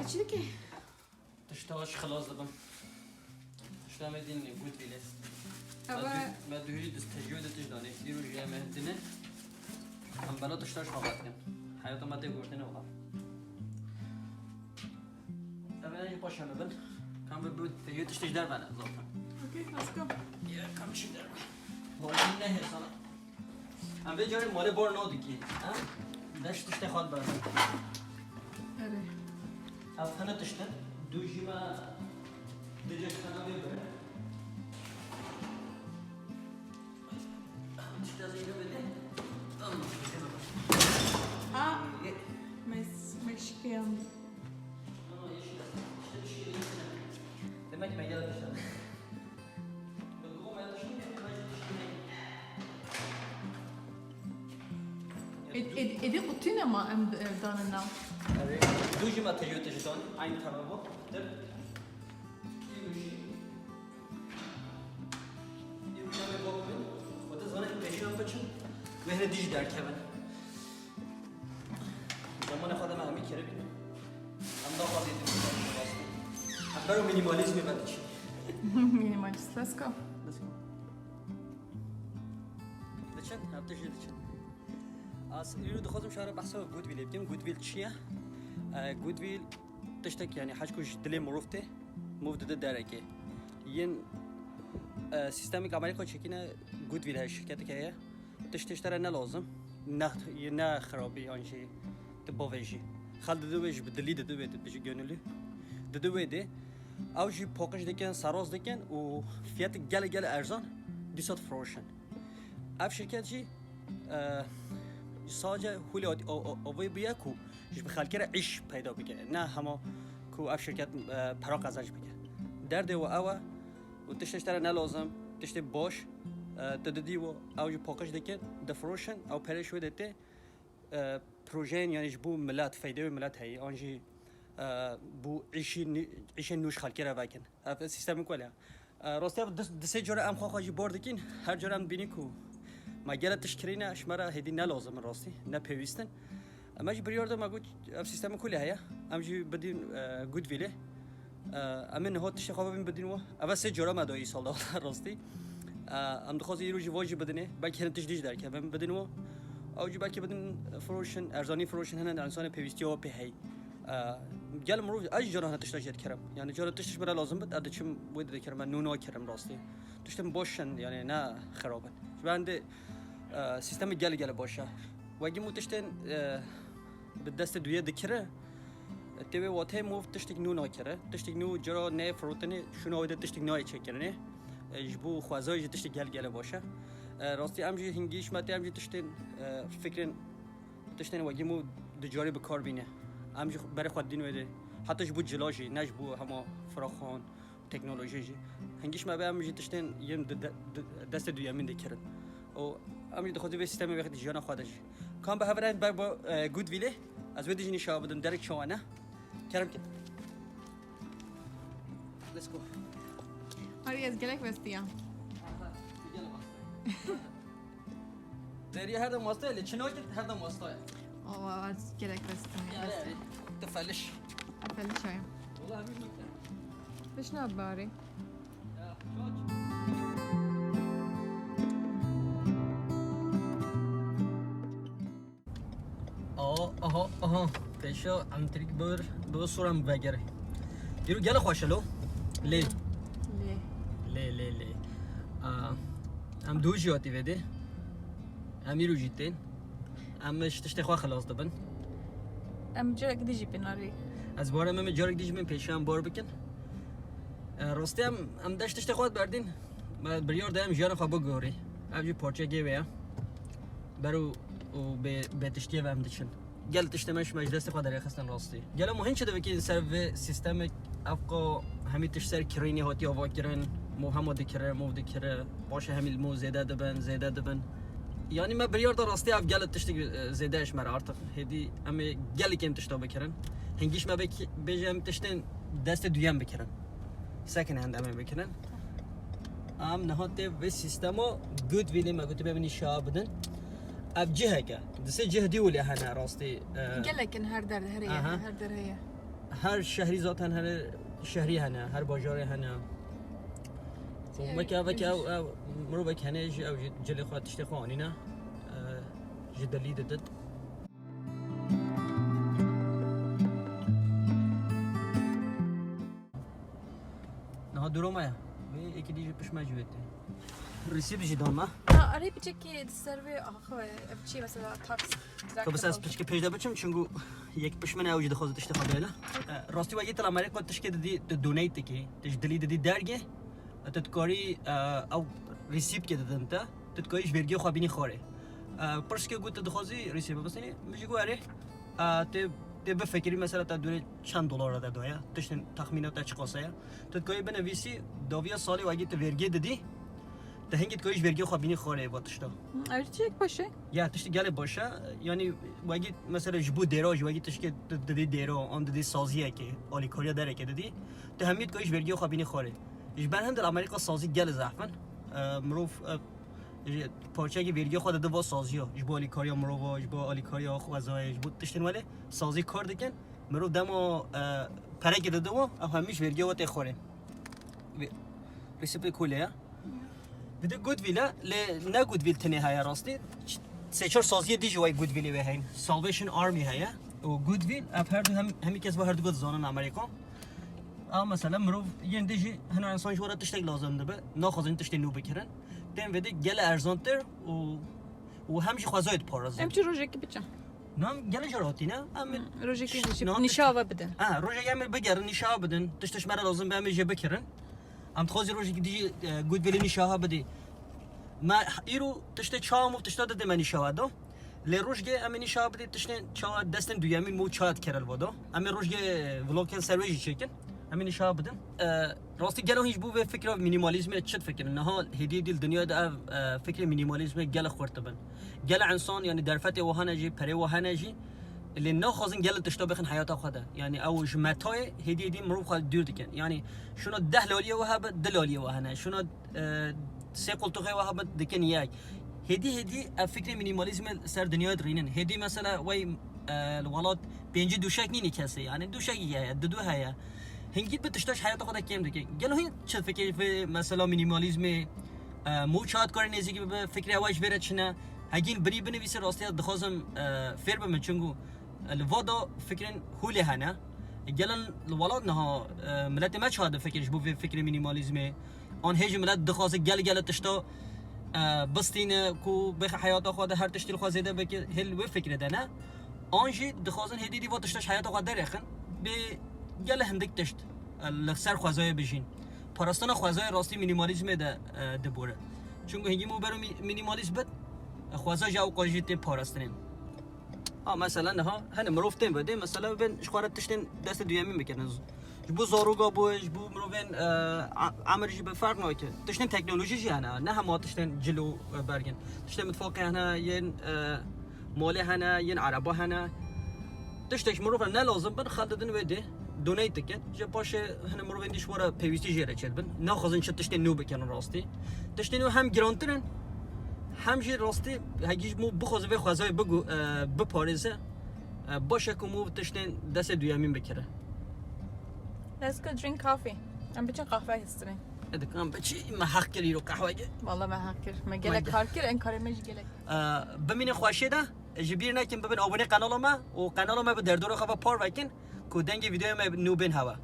چی که تشتاش خلاص دبم تشتا مدين قلت لي ليس اما ما دهولي دستجود تجداني يرو جاي مهدنه هم بلا تشتاش خواهد کن حیاتا ما تی گوشتی نوخم اما اینجا پاشم ببین کم بود تیو تشتیش در بنه ظاهرا اوکی let's go یه کم چی در بنه باشی نه حسانا هم به جاری ماله بار نادی کی دشت تشتی خواهد برد اره افخانه تشتی دوشی ما دیجا خانه ببره تشتی از اینجا بده اه مشكلة demek ki ben gelmişim. ادي قطينا ما ام دان النوم Evet. Duji materyal taşıdan aynı tarafı. Der. Yürüyüşe bakın. O da zaten peşin açın. Ve ne dizi der Kevin. Zamanı kadar mı kere bin. Anda fazla yedim. Haber o minimalizmi ben için. minimalist let's go دچن هفته شده دچن از اینو دخوازم شهر بحثا گودویل بگم گودویل چیه گودویل تشتک یعنی حاج کوش دلی مرفته مفت درکه ین سیستمی کاملی کو چکینه گودویل های شرکتی که تشتره نه لازم نه خرابی آنچه تباویجی خالد دویج بدلی دوید بچه گنولی دویده اوجی پاکش دکن سراز دکن و فیات گل ارزان دیسات فروشن اف شرکت جی ساجه حولی آوی بیا کو جش بخال کره عیش پیدا بگه نه همه کو اف شرکت پراق ازش بگه درده و اوه و تشتره نه لازم تشت باش تددی و اوجی پاکش دکن دفروشن او پرش و دته پروژه یعنی بو ملت فایده ملت هی آنجی بو عیش نوش خالکی را وکن سیستم کوله راستی دسته جوره ام خواهی باردکین هر جوره ام بینی کو ماگره تشکرینه شماره هدی نه لازم راستی نه پیوستن اما جی بریارده ما گوت ام سیستم کوله هیا ام جی بدین گود ویله امن هات تشت خواب بین بدین و اول سه جوره مدایی سال داد راستی ام دخوازی یه روزی واجی بدینه باکی هن تشدیج در که بین بدین و اوجی باکی بدین فروشن ارزانی فروشن هن انسان پیوستی و پهی گل مرو اج جرا هتشتاش کرم یعنی جرا تشتش برا لازم بود ادچم بود کرم نونو کرم راستی تشتم باشن یعنی نه خرابن بنده سیستم گل باشه وگی متشتن به دست دویه دکره تبه واته موف تشتک نو نکره تشتک نو جرا نه فروتنه شنو وید تشتک نای چکرنه جبو خوازای تشتک گل باشه راستی امجی هنگیش ماته امجی تشتن فکرن تشتن وگی مو دجاری به کار بینه امجی برای خود دین ویده حتی جبو جلاجی نج بو همه فراخوان تکنولوژی هنگیش ما به امجی تشتن یم دست دویامین دکرن و امجی دخوازی به سیستم وقت جیانا خودش کام به هفران با گود ویله از ودیش نشاب بدم درک شوانه کرم که let's go هاری از گلک وستیا داری هر دم واسطه لی چنوی هر دم واسطه آه از گلک وستیا تفلش فعلی شایم والله همین میکنه بش ناد باری آها پیشا ام تریک بر سورم بگیره یرو گله خوشلو لی ام دو جاتی وده ام یرو جیتین ام تشت خواه خلاص دبن ام جرک دیجی بناری از باره من جرک دیجی من پیشا ام بار بکن راستی ام دشت خواهد بردین ما بریار دایم جیان خواه بگوری ام جی پارچه گیوه برو و به تشتیه و هم دچن گل تشتمش مجلس خود در خستن راستی گل مهم شده که سر و سیستم افقا همی تش سر کرینی هاتی آوا کرن مو هم دکره مو دکره باشه همی مو زیاده دبن یعنی ما بریار در راستی اف گل تشتی زیادهش مر ارتق هدی اما گلی که تشتا بکرن هنگیش ما بجم تشتن دست دویم بکرن سکن هند ام بکرن ام نهات و سیستما گود ویلی ما گفت ببینی شابدن اب جهه که دسته جه دی ولی هنه راستی گلکن هر در هر در هي هر شهری ذاتن هر شهری هنه هر باجاری هنه وكا مروبك هنا او جلي خوات تشتي خوانينا جدلي ددت نه درو مايا وي اكيد يجي بش ما جويتي ريسيب جدان ما آره بچه سروی آخه چی مثلا تاکس تو بس از پشت پیدا بچم چونگو یک پش من اوجد خود تشتي خداله راستي واجي تل امريكا تشكي دي دونيت كي تجدلي دي درجه تتکاری او ریسیپ که دادن تا تتکاریش ورگی خوابینی خوره پرس که گوت دخوازی ریسیپ بس نه میگه گواره ته به فکری مثلا تا دوره چند دلار داده دویا تشن تخمینات تا چقاسه تتکاری بنویسی داویا سالی واگی ته ورگی دادی ته هنگی تکاریش ورگی خوابینی خوره واتشتا آره چی یک باشه؟ یا تشت گله باشه یعنی واگی مثلا جبو دراج واگی تشک دادی درا آن دادی سازیه که آلی کاریا داره که دادی ته همین تکاریش ورگی خوابینی خوره إجبار هم در آمریکا سازی گل زحمن مروف پارچه که ویرگی خود دو سازیه إجبار آلی کاریا مروف إجبار آلی کاریا خوازای إجبار تشتن ولی سازی کار دکن مروف دما پره که دو او همیش ویرگی وقت خوره ریسیپی کوله بده گود ویلا ل نه گود ویل تنه های راستی سه چهار سازی دیجی وای گود ویلی بهین سالویشن آرمی های و گود ویل اب هر دو همی کس با هر دو گود زانن آمریکا مثلا مروف یه دیجی هنر انسان جوره تشتگ لازم دبه ناخوازن تشتی نو بکرن دم وده گل ارزانتر و همش خوازاید پارازه امچی روزی که بچم نام گل جراتی نه روزی که نشابه بدن روزی یامل بگرن نشابه بدن تشتش مرا لازم به همیشه بکرن تخوازی روزی که دیجی گود ویلی نشابه بدی ما ایرو تشتی چام و تشتا داده من نشابه دو لروجه امنی نشابه بدی تشتی چا دستن دویامین مو چات کرل وادو امی روزه ولاکن سرویجی چکن همین شاب بدن راستی گلو هیچ بو به فکر مینیمالیسم چت فکر نه هدی دل دنیا ده فکر مینیمالیسم گل خورت بن گل انسان یعنی درفت وهانجی پره وهانجی اللي ناخذن گل تشتا بخن حیات خدا یعنی اوج متای هدی دی مرو خال دور دکن یعنی شنو 10 لالیه وهاب دلالیه وهانه شنو سه قلتوخه وهاب دکن یک هدی فکر مینیمالیسم سر دنیا درینن هدی مثلا وای الولاد بینجی دوشک نینی کسی یعنی دوشکی یا دو هيا هنگید به تشتاش حیات خدا کم دیگه گلو هین چه فکر به مثلا مینیمالیسم مو چات کار نزدیکی به فکر هواش برد چنه هگین بری بنویسه راستی دخوازم فیر به چونگو الوضع فکرن هولی هنه گلن الولاد نه ملت ما چه فکرش بو فکر مینیمالیسم آن هیچ ملت دخوازه گل تشتا بستین کو به حیات خدا هر تشتیل خوازیده به که هل و فکر ده نه آنجی دخوازن هدیدی و تشتاش حیات خدا درخن به گل هندک تشت لسر خوازای بشین پاراستان خوازای راستی مینیمالیسم ده بوره چون هنگی مو برو مینیمالیسم بد خوازا جاو قاجیت پاراستنیم مثلا نه هن مروفتیم بده مثلا بن شخوارت تشتن دست دویمی میکنن بو زاروگا بوش بو مروین عمرجی به فرق نایکه تشتن تکنولوژی جی نه هم تشتن جلو برگن تشتن متفاقی هنه ین مالی هنه ین عربا هنه تشتش مروفن نه لازم بن خالدن وده دونیت کن جه باشه هن مروین دیش وارا پیوستی جیره چد بن نه خازن چه تشتن نو بکنن راستی تشتن نو هم گرانترن هم جی راستی هگیش مو بخوازه و خوازای بگو بپارزه باشه که مو تشتن دست دویامین بکره Let's go drink coffee. I'm بچه قهوه هستیم. ادکام بچی ما حق کری رو قهوه گه. والله ما حق کر. ما گله کار کر این کاری میش گله. ببینین خواشی ده. جبیر نکن ببین آبونه قنال ما و قنال ما به دردور خواب پار وکن. کودنگ ویدیو ما نو بین هوا.